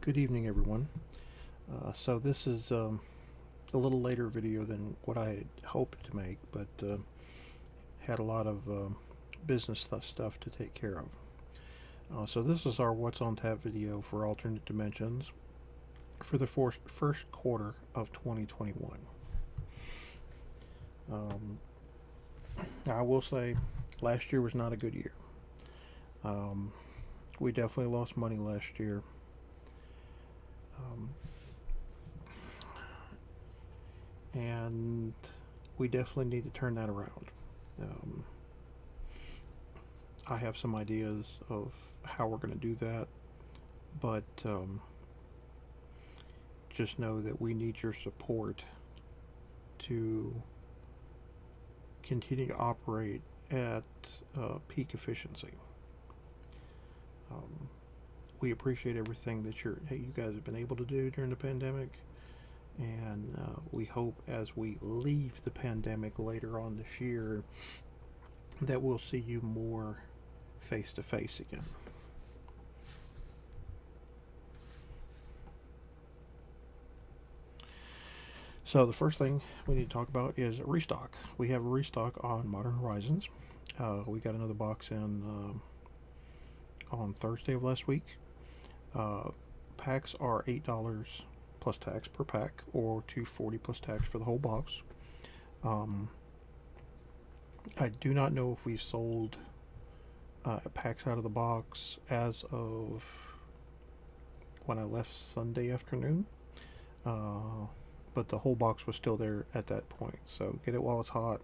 Good evening, everyone. So this is a little later video than what I had hoped to make, but had a lot of business stuff to take care of. So this is our What's on Tap video for Alternate Dimensions for the first quarter of 2021. I will say last year was not a good year. We definitely lost money last year. Um, and we definitely need to turn that around. Um, I have some ideas of how we're going to do that, but just know that we need your support to continue to operate at peak efficiency. We appreciate everything that you guys have been able to do during the pandemic, and we hope as we leave the pandemic later on this year that we'll see you more face to face again. So the first thing we need to talk about is a restock. We have a restock on Modern Horizons. We got another box in on Thursday of last week. Packs are $8 plus tax per pack, or $2.40 plus tax for the whole box. I do not know if we've sold packs out of the box as of when I left Sunday afternoon, but the whole box was still there at that point, so get it while it's hot.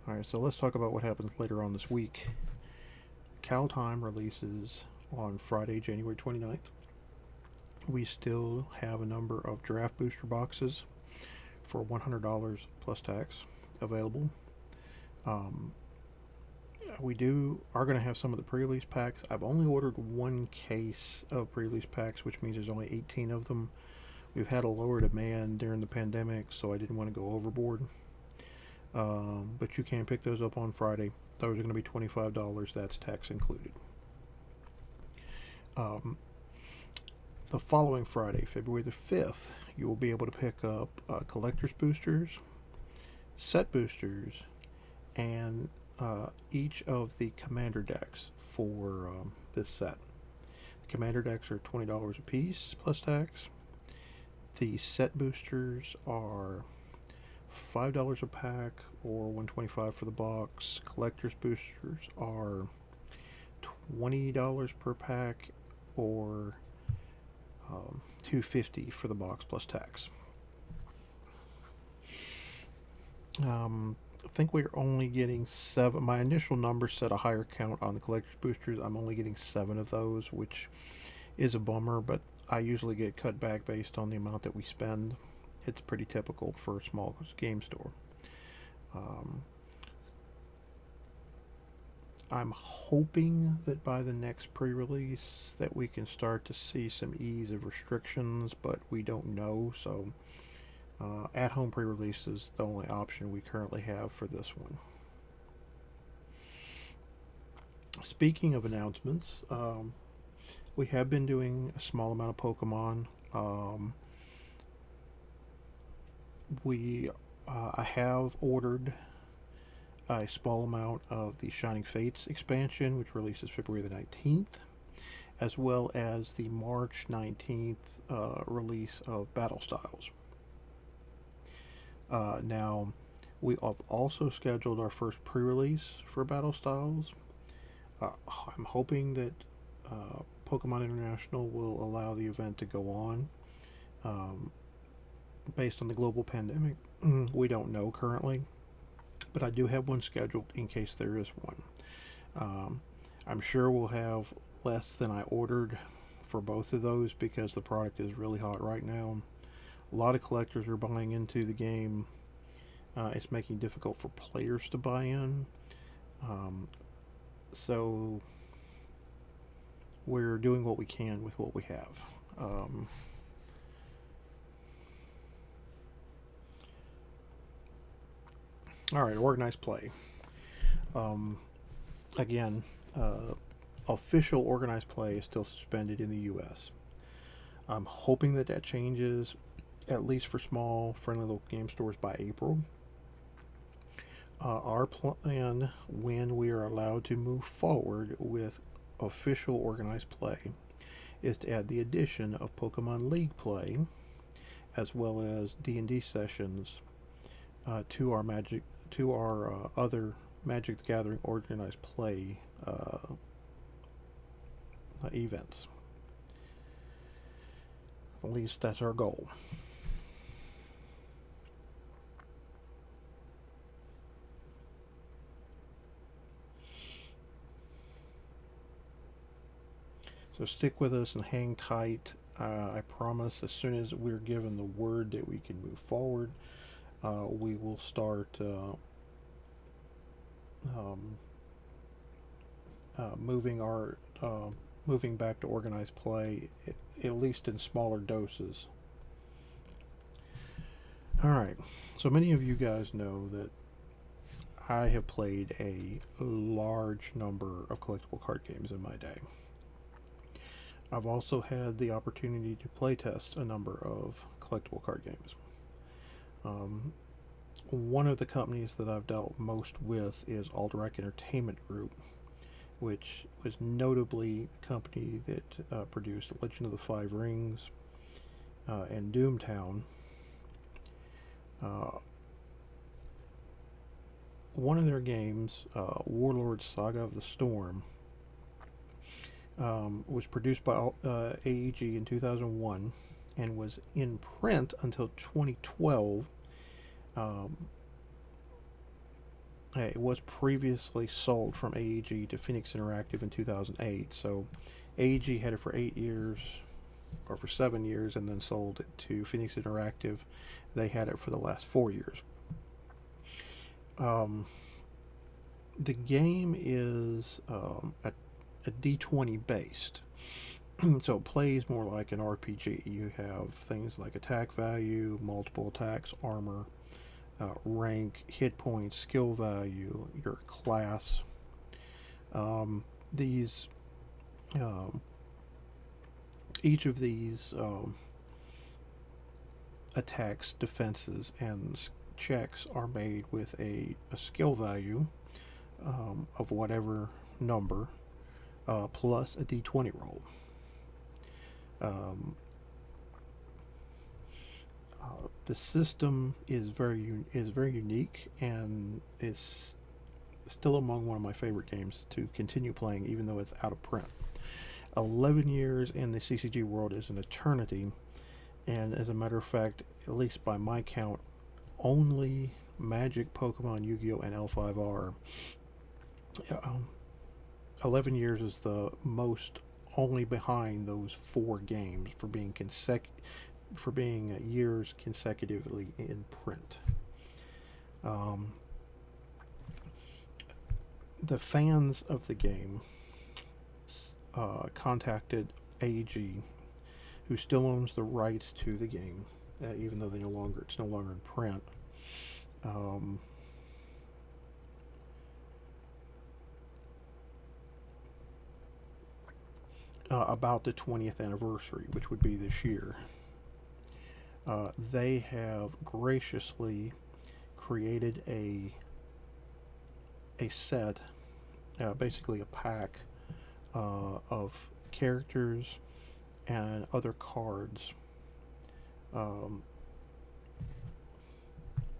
Alright, so let's talk about what happens later on this week. Caltime releases on Friday, January 29th. We still have a number of draft booster boxes for $100 plus tax available. We are going to have some of the pre-release packs. I've only ordered one case of pre-release packs, which means there's only 18 of them. We've had a lower demand during the pandemic, so I didn't want to go overboard. But you can pick those up on Friday. Those are going to be $25. That's tax included. The following Friday, February the 5th, you will be able to pick up collector's boosters, set boosters, and each of the commander decks for this set. The commander decks are $20 a piece plus tax. The set boosters are $5 a pack, or $125 for the box. Collector's boosters are $20 per pack, or $2.50 for the box plus tax. I think we're only getting 7. My initial number set a higher count on the collector's boosters. I'm only getting 7 of those, which is a bummer, but I usually get cut back based on the amount that we spend. It's pretty typical for a small game store. I'm hoping that by the next pre-release that we can start to see some ease of restrictions, but we don't know, so at-home pre-release is the only option we currently have for this one. Speaking of announcements, we have been doing a small amount of Pokemon. I have ordered a small amount of the Shining Fates expansion, which releases February the 19th, as well as the March 19th release of Battle Styles. Now, we have also scheduled our first pre-release for Battle Styles. I'm hoping that Pokemon International will allow the event to go on. Based on the global pandemic, we don't know currently, but I do have one scheduled in case there is one. I'm sure we'll have less than I ordered for both of those because the product is really hot right now. A lot of collectors are buying into the game. It's making it difficult for players to buy in. So we're doing what we can with what we have. Alright, organized play. Again, official organized play is still suspended in the U.S. I'm hoping that that changes, at least for small, friendly local game stores, by April. Our plan, when we are allowed to move forward with official organized play, is to add the addition of Pokemon League play, as well as D&D sessions to our other Magic the Gathering organized play events. At least that's our goal. So stick with us and hang tight. I promise as soon as we're given the word that we can move forward, we will start um, moving back to organized play, at least in smaller doses. All right. So many of you guys know that I have played a large number of collectible card games in my day. I've also had the opportunity to playtest a number of collectible card games. One of the companies that I've dealt most with is Alderac Entertainment Group, which was notably the company that produced Legend of the Five Rings and Doomtown. One of their games, Warlord Saga of the Storm, was produced by AEG in 2001 and was in print until 2012. It was previously sold from AEG to Phoenix Interactive in 2008. So AEG had it for 8 years, or for 7 years, and then sold it to Phoenix Interactive. They had it for the last 4 years. The game is a D20 based. So it plays more like an RPG. You have things like attack value, multiple attacks, armor, rank, hit points, skill value, your class. These each of these attacks, defenses, and checks are made with a skill value of whatever number plus a d20 roll. The system is very unique and is still among one of my favorite games to continue playing, even though it's out of print. 11 years in the CCG world is an eternity, and as a matter of fact, at least by my count, only Magic, Pokemon, Yu-Gi-Oh, and L5R. 11 years is the most, only behind those 4 games for being years consecutively in print. The fans of the game contacted AEG, who still owns the rights to the game, even though it's no longer in print. About the 20th anniversary, which would be this year. They have graciously created a set, basically a pack of characters and other cards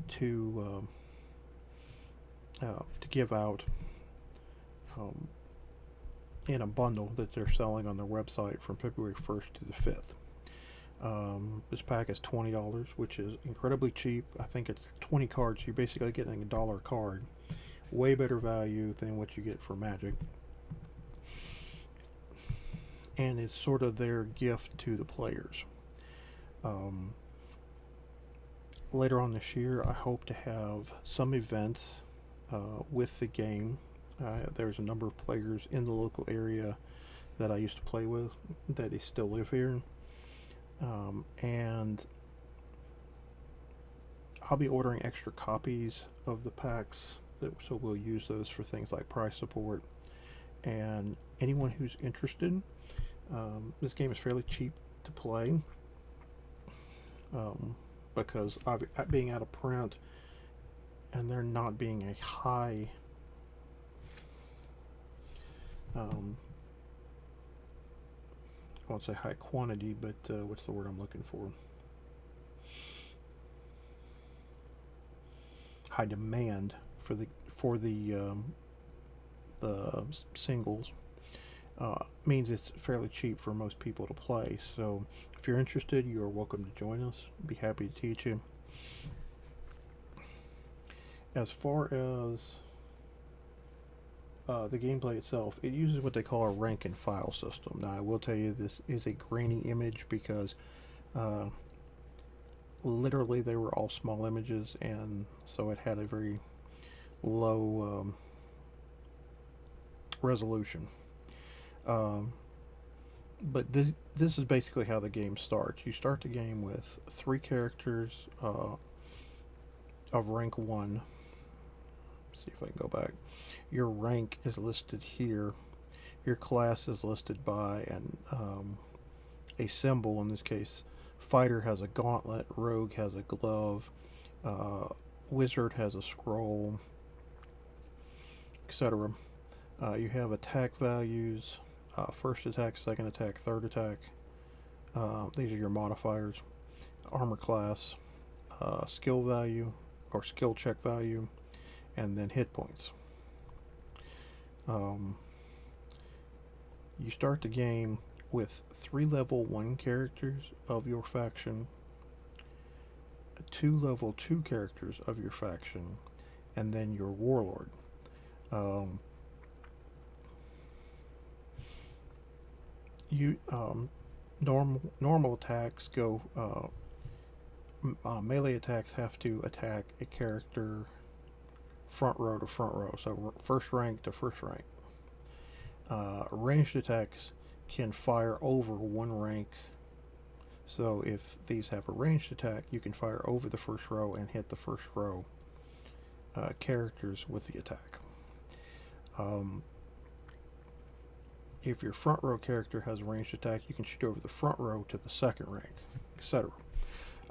to give out in a bundle that they're selling on their website from February 1st to the 5th. This pack is $20, which is incredibly cheap. I think it's 20 cards. You're basically getting a dollar card. Way better value than what you get for Magic. And it's sort of their gift to the players. Later on this year, I hope to have some events with the game. There's a number of players in the local area that I used to play with that they still live here. And I'll be ordering extra copies of the packs, so we'll use those for things like price support. And anyone who's interested, this game is fairly cheap to play, because of being out of print and there not being a high I won't say high quantity, but what's the word I'm looking for? High demand for the singles, means it's fairly cheap for most people to play. So if you're interested, you are welcome to join us. Be happy to teach you. As far as the gameplay itself, it uses what they call a rank and file system. Now, I will tell you this is a grainy image because literally they were all small images, and so it had a very low resolution. But this is basically how the game starts. You start the game with 3 characters of rank 1. See if I can go back. Your rank is listed here. Your class is listed by a symbol. In this case, fighter has a gauntlet, rogue has a glove, wizard has a scroll, etc. You have attack values, first attack, second attack, third attack. These are your modifiers. Armor class, skill value or skill check value, and then hit points. You start the game with 3 level 1 characters of your faction, 2 level 2 characters of your faction, and then your warlord. Normal attacks go melee attacks have to attack a character front row to front row, so first rank to first rank. Ranged attacks can fire over 1 rank, so if these have a ranged attack, you can fire over the first row and hit the first row characters with the attack. If your front row character has a ranged attack, you can shoot over the front row to the second rank, etc.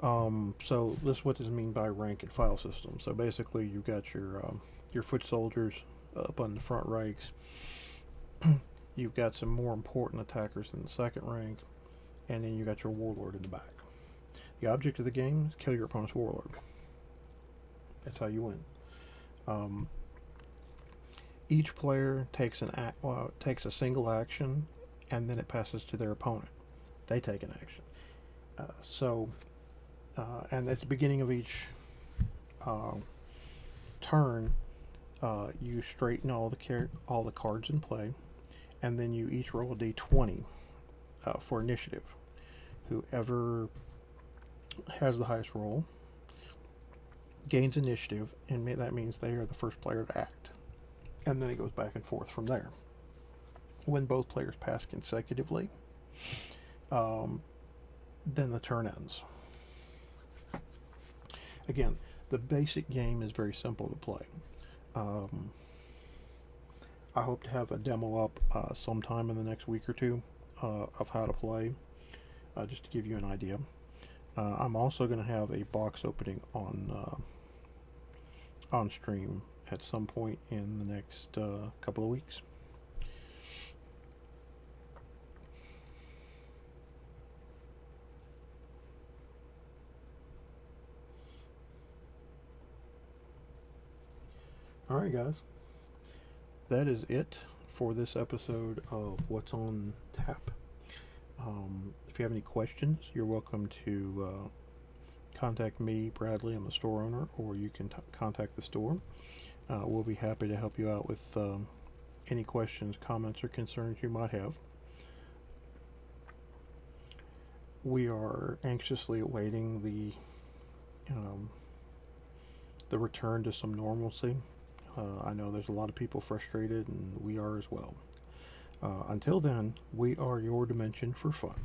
So what does it mean by rank and file system? So basically, you've got your foot soldiers up on the front ranks. You've got some more important attackers in the second rank, and then you got your warlord in the back. The object of the game is kill your opponent's warlord. That's how you win. Each player takes a single action, and then it passes to their opponent. They take an action. And at the beginning of each turn, you straighten all the cards in play, and then you each roll a d20 for initiative. Whoever has the highest roll gains initiative, and that means they are the first player to act. And then it goes back and forth from there. When both players pass consecutively, then the turn ends. Again, the basic game is very simple to play. I hope to have a demo up sometime in the next week or two of how to play, just to give you an idea. I'm also going to have a box opening on stream at some point in the next couple of weeks. Alright guys, that is it for this episode of What's on Tap. If you have any questions, you're welcome to contact me, Bradley. I'm the store owner, or you can contact the store. We'll be happy to help you out with any questions, comments, or concerns you might have. We are anxiously awaiting the return to some normalcy. I know there's a lot of people frustrated, and we are as well. Until then, we are your dimension for fun.